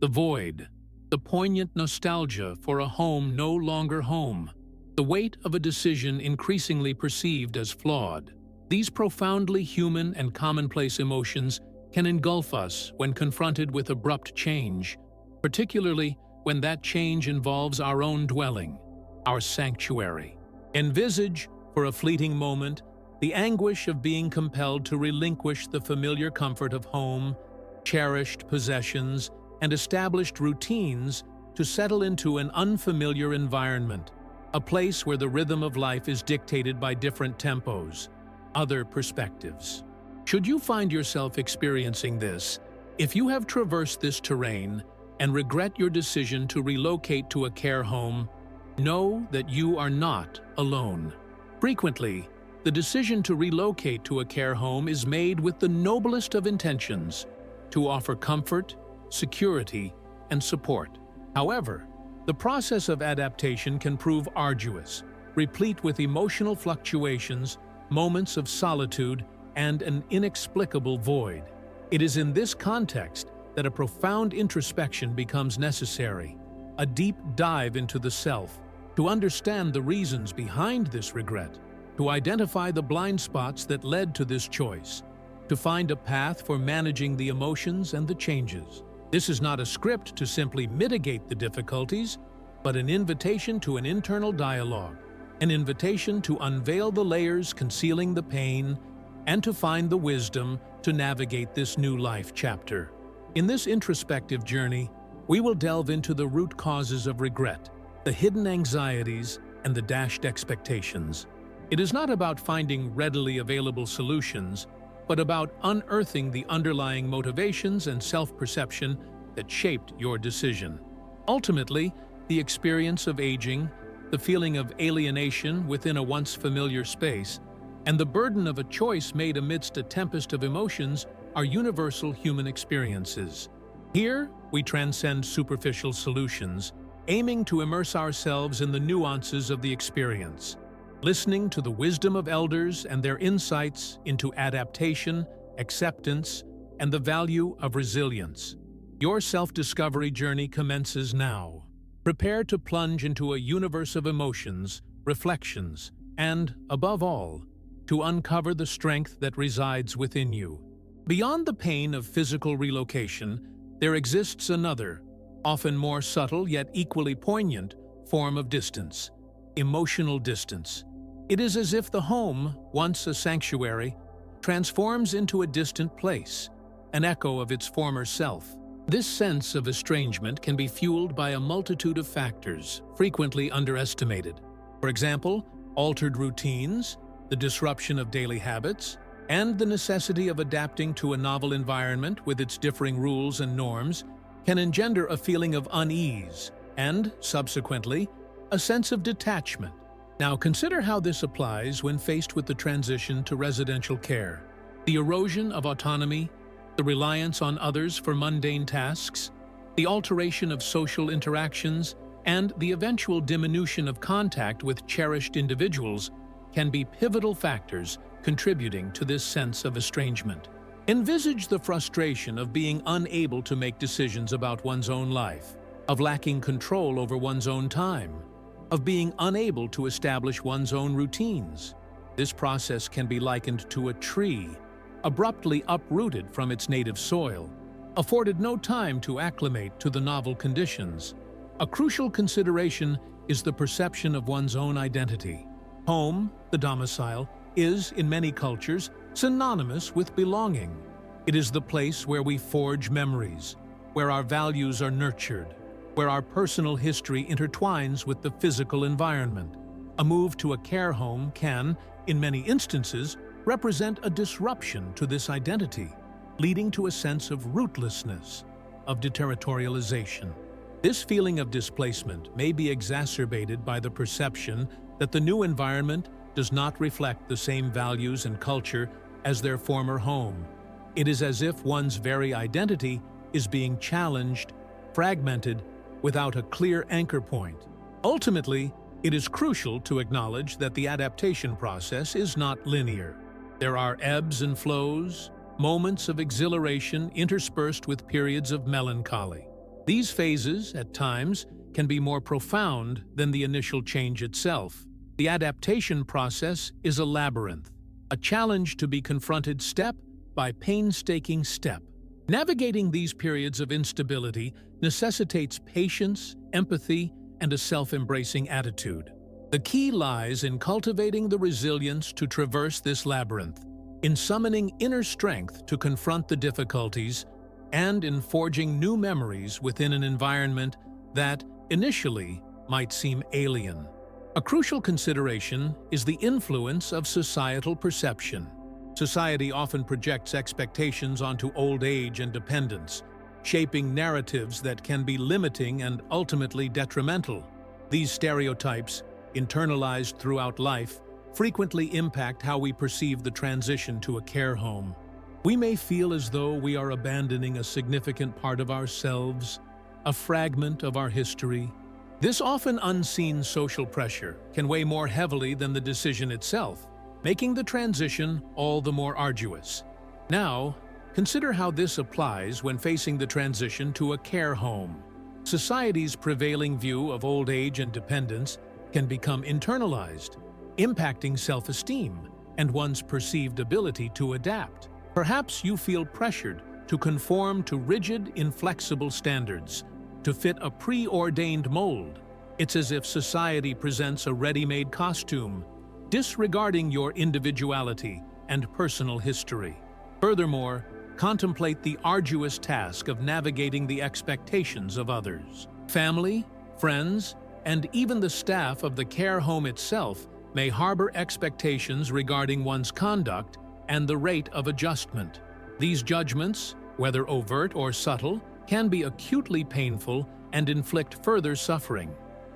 The void, the poignant nostalgia for a home no longer home, the weight of a decision increasingly perceived as flawed. These profoundly human and commonplace emotions can engulf us when confronted with abrupt change, particularly when that change involves our own dwelling, our sanctuary. Envisage, for a fleeting moment, the anguish of being compelled to relinquish the familiar comfort of home, cherished possessions, and established routines to settle into an unfamiliar environment, a place where the rhythm of life is dictated by different tempos, other perspectives. Should you find yourself experiencing this, if you have traversed this terrain and regret your decision to relocate to a care home, know that you are not alone. Frequently, the decision to relocate to a care home is made with the noblest of intentions, to offer comfort, security, and support. However, the process of adaptation can prove arduous, replete with emotional fluctuations, moments of solitude, and an inexplicable void. It is in this context that a profound introspection becomes necessary, a deep dive into the self, to understand the reasons behind this regret, to identify the blind spots that led to this choice, to find a path for managing the emotions and the changes. This is not a script to simply mitigate the difficulties, but an invitation to an internal dialogue, an invitation to unveil the layers concealing the pain, and to find the wisdom to navigate this new life chapter. In this introspective journey, we will delve into the root causes of regret, the hidden anxieties, and the dashed expectations. It is not about finding readily available solutions, but about unearthing the underlying motivations and self-perception that shaped your decision. Ultimately, the experience of aging, the feeling of alienation within a once familiar space, and the burden of a choice made amidst a tempest of emotions are universal human experiences. Here, we transcend superficial solutions, aiming to immerse ourselves in the nuances of the experience, listening to the wisdom of elders and their insights into adaptation, acceptance, and the value of resilience. Your self-discovery journey commences now. Prepare to plunge into a universe of emotions, reflections, and, above all, to uncover the strength that resides within you. Beyond the pain of physical relocation, there exists another, often more subtle yet equally poignant, form of distance: emotional distance. It is as if the home, once a sanctuary, transforms into a distant place, an echo of its former self. This sense of estrangement can be fueled by a multitude of factors, frequently underestimated. For example, altered routines, the disruption of daily habits, and the necessity of adapting to a novel environment with its differing rules and norms can engender a feeling of unease and, subsequently, a sense of detachment. Now consider how this applies when faced with the transition to residential care. The erosion of autonomy, the reliance on others for mundane tasks, the alteration of social interactions, and the eventual diminution of contact with cherished individuals can be pivotal factors contributing to this sense of estrangement. Envisage the frustration of being unable to make decisions about one's own life, of lacking control over one's own time, of being unable to establish one's own routines. This process can be likened to a tree, abruptly uprooted from its native soil, afforded no time to acclimate to the novel conditions. A crucial consideration is the perception of one's own identity. Home, the domicile, is, in many cultures, synonymous with belonging. It is the place where we forge memories, where our values are nurtured, where our personal history intertwines with the physical environment. A move to a care home can, in many instances, represent a disruption to this identity, leading to a sense of rootlessness, of deterritorialization. This feeling of displacement may be exacerbated by the perception that the new environment does not reflect the same values and culture as their former home. It is as if one's very identity is being challenged, fragmented, without a clear anchor point. Ultimately, it is crucial to acknowledge that the adaptation process is not linear. There are ebbs and flows, moments of exhilaration interspersed with periods of melancholy. These phases, at times, can be more profound than the initial change itself. The adaptation process is a labyrinth, a challenge to be confronted step by painstaking step. Navigating these periods of instability necessitates patience, empathy, and a self-embracing attitude. The key lies in cultivating the resilience to traverse this labyrinth, in summoning inner strength to confront the difficulties, and in forging new memories within an environment that, initially, might seem alien. A crucial consideration is the influence of societal perception. Society often projects expectations onto old age and dependence, shaping narratives that can be limiting and ultimately detrimental. These stereotypes, internalized throughout life, frequently impact how we perceive the transition to a care home. We may feel as though we are abandoning a significant part of ourselves, a fragment of our history. This often unseen social pressure can weigh more heavily than the decision itself, making the transition all the more arduous. Now, consider how this applies when facing the transition to a care home. Society's prevailing view of old age and dependence can become internalized, impacting self-esteem and one's perceived ability to adapt. Perhaps you feel pressured to conform to rigid, inflexible standards, to fit a preordained mold. It's as if society presents a ready-made costume, disregarding your individuality and personal history. Furthermore, contemplate the arduous task of navigating the expectations of others. Family, friends, and even the staff of the care home itself may harbor expectations regarding one's conduct and the rate of adjustment. These judgments, whether overt or subtle, can be acutely painful and inflict further suffering.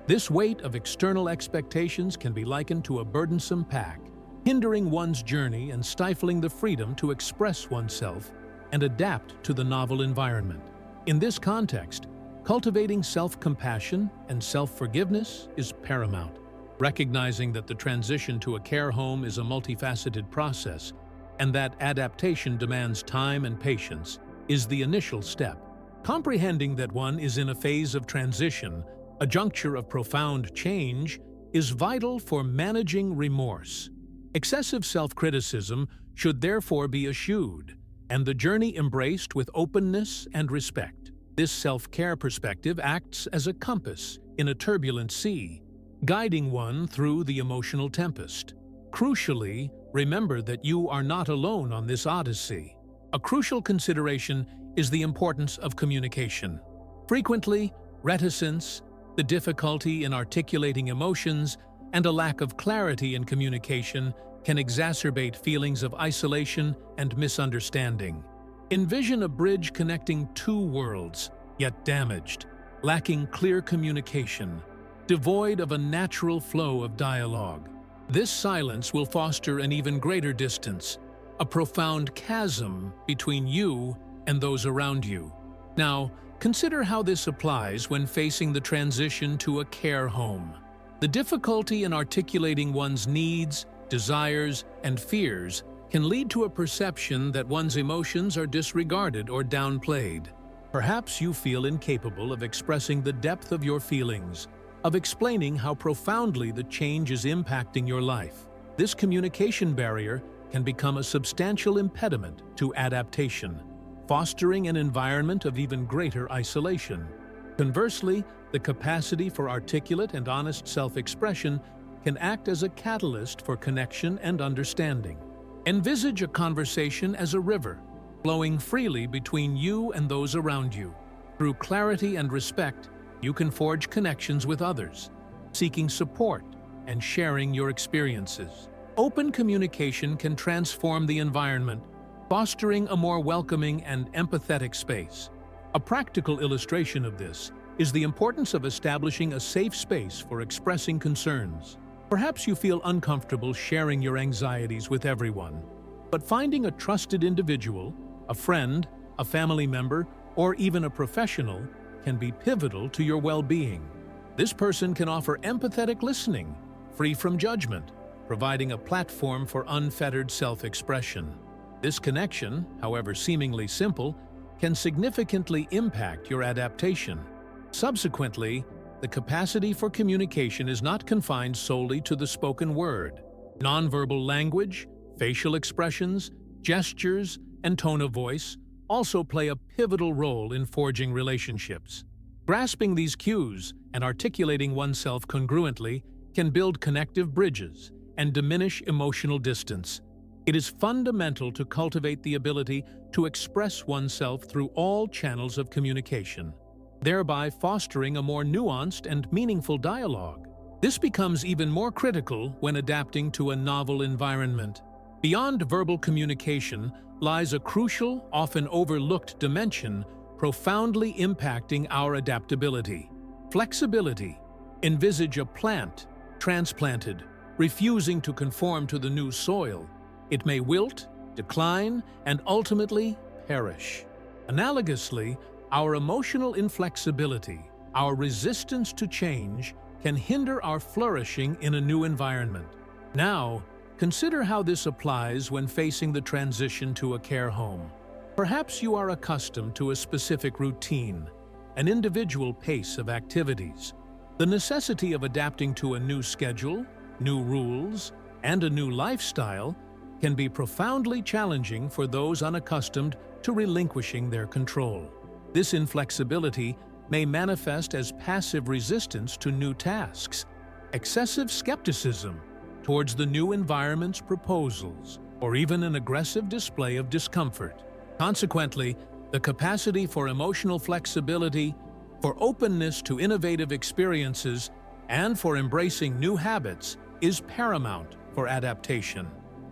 This weight of external expectations can be likened to a burdensome pack, hindering one's journey and stifling the freedom to express oneself and adapt to the novel environment. In this context, cultivating self-compassion and self-forgiveness is paramount. Recognizing that the transition to a care home is a multifaceted process and that adaptation demands time and patience is the initial step. Comprehending that one is in a phase of transition, a juncture of profound change, is vital for managing remorse. Excessive self-criticism should therefore be eschewed, and the journey embraced with openness and respect. This self-care perspective acts as a compass in a turbulent sea, guiding one through the emotional tempest. Crucially, remember that you are not alone on this odyssey. A crucial consideration is the importance of communication. Frequently, reticence, the difficulty in articulating emotions, and a lack of clarity in communication can exacerbate feelings of isolation and misunderstanding. Envision a bridge connecting two worlds, yet damaged, lacking clear communication, devoid of a natural flow of dialogue. This silence will foster an even greater distance, a profound chasm between you and those around you. Now, consider how this applies when facing the transition to a care home. The difficulty in articulating one's needs, desires, and fears can lead to a perception that one's emotions are disregarded or downplayed. Perhaps you feel incapable of expressing the depth of your feelings, of explaining how profoundly the change is impacting your life. This communication barrier can become a substantial impediment to adaptation, fostering an environment of even greater isolation. Conversely, the capacity for articulate and honest self-expression can act as a catalyst for connection and understanding. Envisage a conversation as a river, flowing freely between you and those around you. Through clarity and respect, you can forge connections with others, seeking support and sharing your experiences. Open communication can transform the environment, fostering a more welcoming and empathetic space. A practical illustration of this is the importance of establishing a safe space for expressing concerns. Perhaps you feel uncomfortable sharing your anxieties with everyone, but finding a trusted individual, a friend, a family member, or even a professional can be pivotal to your well-being. This person can offer empathetic listening, free from judgment, providing a platform for unfettered self-expression. This connection, however seemingly simple, can significantly impact your adaptation. Subsequently, the capacity for communication is not confined solely to the spoken word. Nonverbal language, facial expressions, gestures, and tone of voice also play a pivotal role in forging relationships. Grasping these cues and articulating oneself congruently can build connective bridges and diminish emotional distance. It is fundamental to cultivate the ability to express oneself through all channels of communication, thereby fostering a more nuanced and meaningful dialogue. This becomes even more critical when adapting to a novel environment. Beyond verbal communication lies a crucial, often overlooked dimension profoundly impacting our adaptability: flexibility. Envisage a plant transplanted, refusing to conform to the new soil. It may wilt, decline, and ultimately perish. Analogously, our emotional inflexibility, our resistance to change, can hinder our flourishing in a new environment. Now, consider how this applies when facing the transition to a care home. Perhaps you are accustomed to a specific routine, an individual pace of activities. The necessity of adapting to a new schedule, new rules, and a new lifestyle can be profoundly challenging for those unaccustomed to relinquishing their control. This inflexibility may manifest as passive resistance to new tasks, excessive skepticism towards the new environment's proposals, or even an aggressive display of discomfort. Consequently, the capacity for emotional flexibility, for openness to innovative experiences, and for embracing new habits is paramount for adaptation.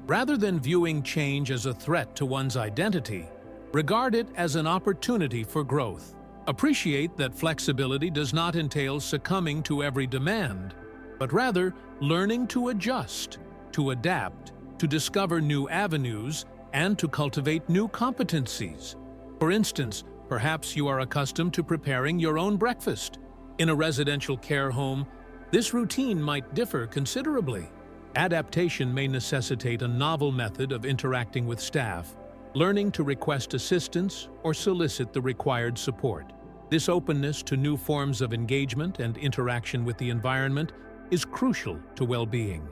Rather than viewing change as a threat to one's identity, regard it as an opportunity for growth. Appreciate that flexibility does not entail succumbing to every demand, but rather learning to adjust, to adapt, to discover new avenues, and to cultivate new competencies. For instance, perhaps you are accustomed to preparing your own breakfast. In a residential care home, this routine might differ considerably. Adaptation may necessitate a novel method of interacting with staff, learning to request assistance or solicit the required support. This openness to new forms of engagement and interaction with the environment is crucial to well-being.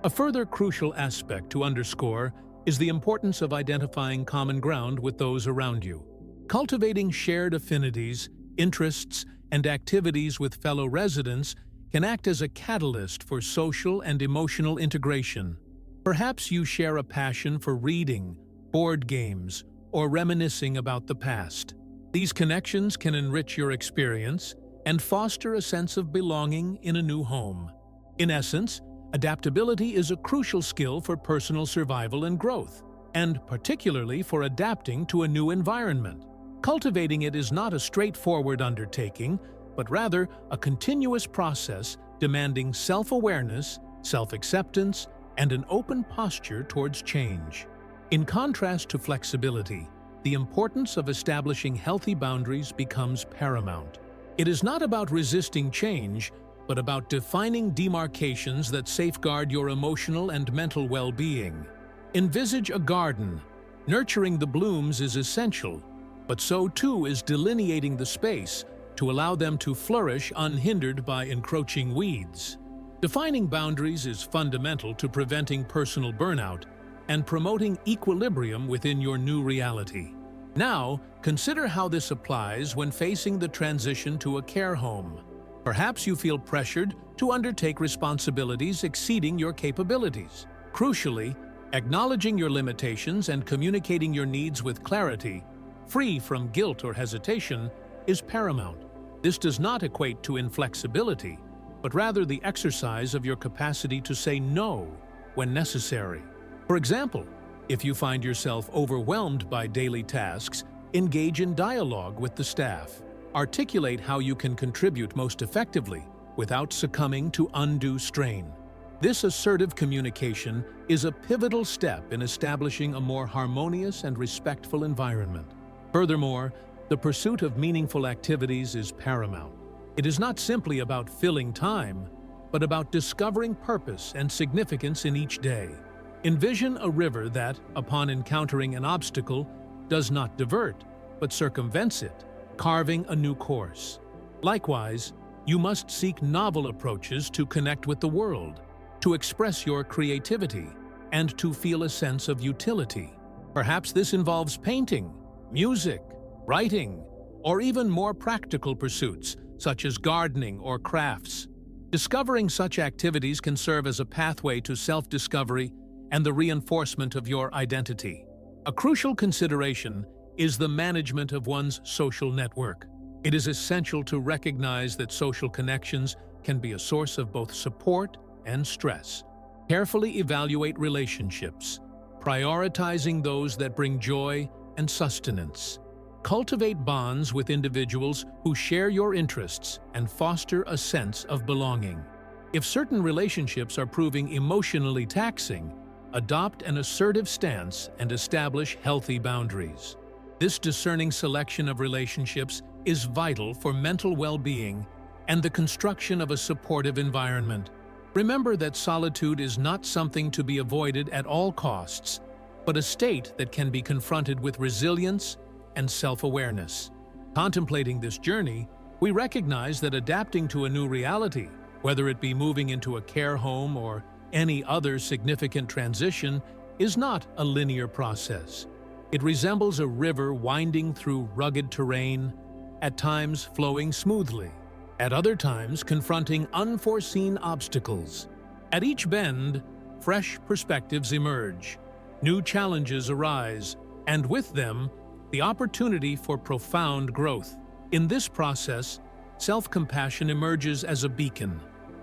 A further crucial aspect to underscore is the importance of identifying common ground with those around you. Cultivating shared affinities, interests, and activities with fellow residents can act as a catalyst for social and emotional integration. Perhaps you share a passion for reading, board games, or reminiscing about the past. These connections can enrich your experience and foster a sense of belonging in a new home. In essence, adaptability is a crucial skill for personal survival and growth, and particularly for adapting to a new environment. Cultivating it is not a straightforward undertaking, but rather a continuous process demanding self-awareness, self-acceptance, and an open posture towards change. In contrast to flexibility, the importance of establishing healthy boundaries becomes paramount. It is not about resisting change, but about defining demarcations that safeguard your emotional and mental well-being. Envisage a garden. Nurturing the blooms is essential, but so too is delineating the space to allow them to flourish unhindered by encroaching weeds. Defining boundaries is fundamental to preventing personal burnout and promoting equilibrium within your new reality. Now, consider how this applies when facing the transition to a care home. Perhaps you feel pressured to undertake responsibilities exceeding your capabilities. Crucially, acknowledging your limitations and communicating your needs with clarity, free from guilt or hesitation, is paramount. This does not equate to inflexibility, but rather the exercise of your capacity to say no when necessary. For example, if you find yourself overwhelmed by daily tasks, engage in dialogue with the staff. Articulate how you can contribute most effectively without succumbing to undue strain. This assertive communication is a pivotal step in establishing a more harmonious and respectful environment. Furthermore, the pursuit of meaningful activities is paramount. It is not simply about filling time, but about discovering purpose and significance in each day. Envision a river that, upon encountering an obstacle, does not divert, but circumvents it, carving a new course. Likewise, you must seek novel approaches to connect with the world, to express your creativity, and to feel a sense of utility. Perhaps this involves painting, music, writing, or even more practical pursuits, such as gardening or crafts. Discovering such activities can serve as a pathway to self-discovery and the reinforcement of your identity. A crucial consideration is the management of one's social network. It is essential to recognize that social connections can be a source of both support and stress. Carefully evaluate relationships, prioritizing those that bring joy and sustenance. Cultivate bonds with individuals who share your interests and foster a sense of belonging. If certain relationships are proving emotionally taxing, adopt an assertive stance and establish healthy boundaries. This discerning selection of relationships is vital for mental well-being and the construction of a supportive environment. Remember that solitude is not something to be avoided at all costs, but a state that can be confronted with resilience and self-awareness. Contemplating this journey, we recognize that adapting to a new reality, whether it be moving into a care home or any other significant transition, is not a linear process. It resembles a river winding through rugged terrain, at times flowing smoothly, at other times confronting unforeseen obstacles. At each bend, fresh perspectives emerge, new challenges arise, and with them, the opportunity for profound growth. In this process, self-compassion emerges as a beacon,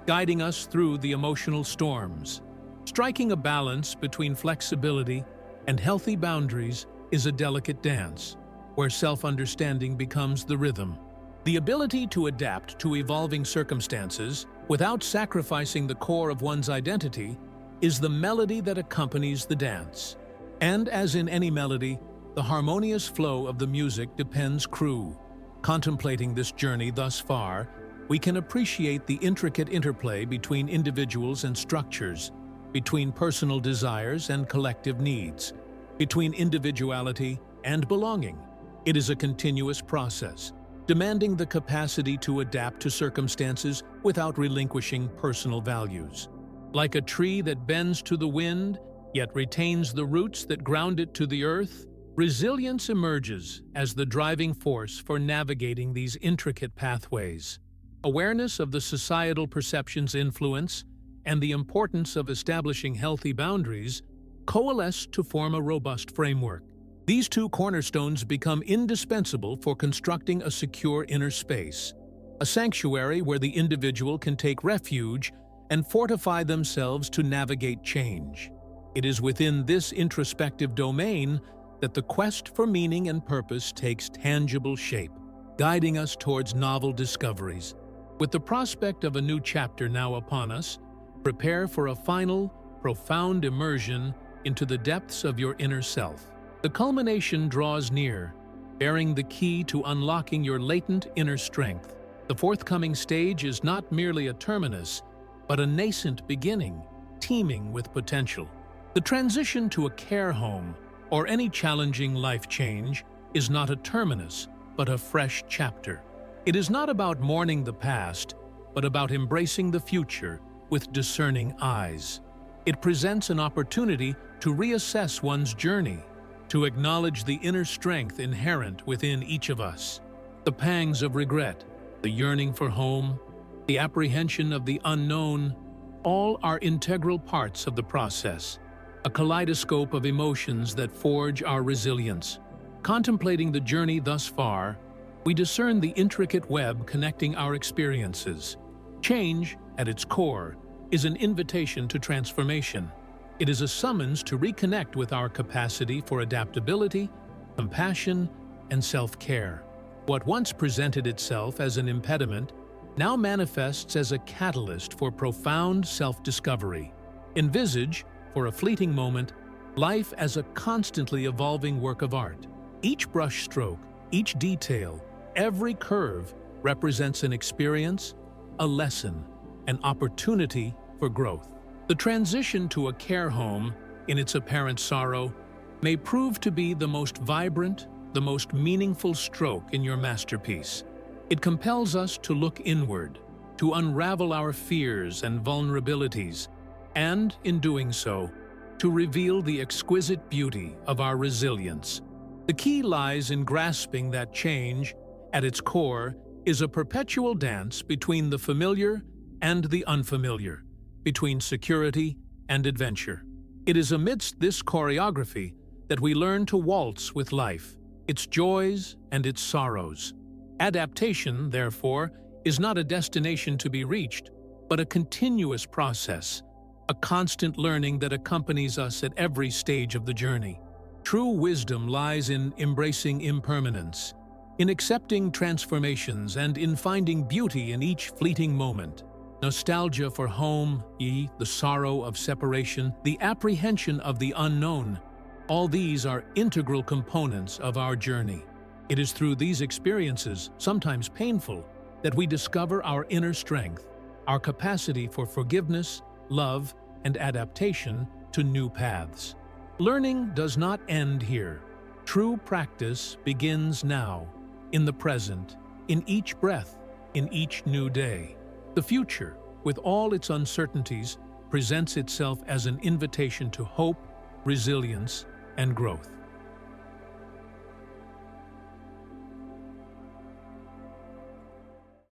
guiding us through the emotional storms. Striking a balance between flexibility and healthy boundaries is a delicate dance, where self-understanding becomes the rhythm. The ability to adapt to evolving circumstances without sacrificing the core of one's identity is the melody that accompanies the dance. And as in any melody, the harmonious flow of the music depends crew. Contemplating this journey thus far, we can appreciate the intricate interplay between individuals and structures, between personal desires and collective needs, between individuality and belonging. It is a continuous process, demanding the capacity to adapt to circumstances without relinquishing personal values. Like a tree that bends to the wind, yet retains the roots that ground it to the earth, resilience emerges as the driving force for navigating these intricate pathways. Awareness of the societal perception's influence and the importance of establishing healthy boundaries coalesce to form a robust framework. These two cornerstones become indispensable for constructing a secure inner space, a sanctuary where the individual can take refuge and fortify themselves to navigate change. It is within this introspective domain that the quest for meaning and purpose takes tangible shape, guiding us towards novel discoveries. With the prospect of a new chapter now upon us, prepare for a final, profound immersion into the depths of your inner self. The culmination draws near, bearing the key to unlocking your latent inner strength. The forthcoming stage is not merely a terminus, but a nascent beginning, teeming with potential. The transition to a care home, or any challenging life change, is not a terminus, but a fresh chapter. It is not about mourning the past, but about embracing the future with discerning eyes. It presents an opportunity to reassess one's journey, to acknowledge the inner strength inherent within each of us. The pangs of regret, the yearning for home, the apprehension of the unknown, all are integral parts of the process, a kaleidoscope of emotions that forge our resilience. Contemplating the journey thus far, we discern the intricate web connecting our experiences. Change, at its core, is an invitation to transformation. It is a summons to reconnect with our capacity for adaptability, compassion, and self-care. What once presented itself as an impediment now manifests as a catalyst for profound self-discovery. Envisage, for a fleeting moment, life as a constantly evolving work of art. Each brushstroke, each detail, every curve represents an experience, a lesson, an opportunity for growth. The transition to a care home, in its apparent sorrow, may prove to be the most vibrant, the the most meaningful stroke in your masterpiece. It compels us to look inward, to unravel our fears and vulnerabilities, and, in doing so, to reveal the exquisite beauty of our resilience. The key lies in grasping that change, at its core, is a perpetual dance between the familiar and the unfamiliar, between security and adventure. It is amidst this choreography that we learn to waltz with life, its joys and its sorrows. Adaptation, therefore, is not a destination to be reached, but a continuous process, a constant learning that accompanies us at every stage of the journey. True wisdom lies in embracing impermanence, in accepting transformations, and in finding beauty in each fleeting moment. Nostalgia for home, the sorrow of separation, the apprehension of the unknown, all these are integral components of our journey. It is through these experiences, sometimes painful, that we discover our inner strength, our capacity for forgiveness, love, and adaptation to new paths. Learning does not end here. True practice begins now, in the present, in each breath, in each new day. The future, with all its uncertainties, presents itself as an invitation to hope, resilience, and growth.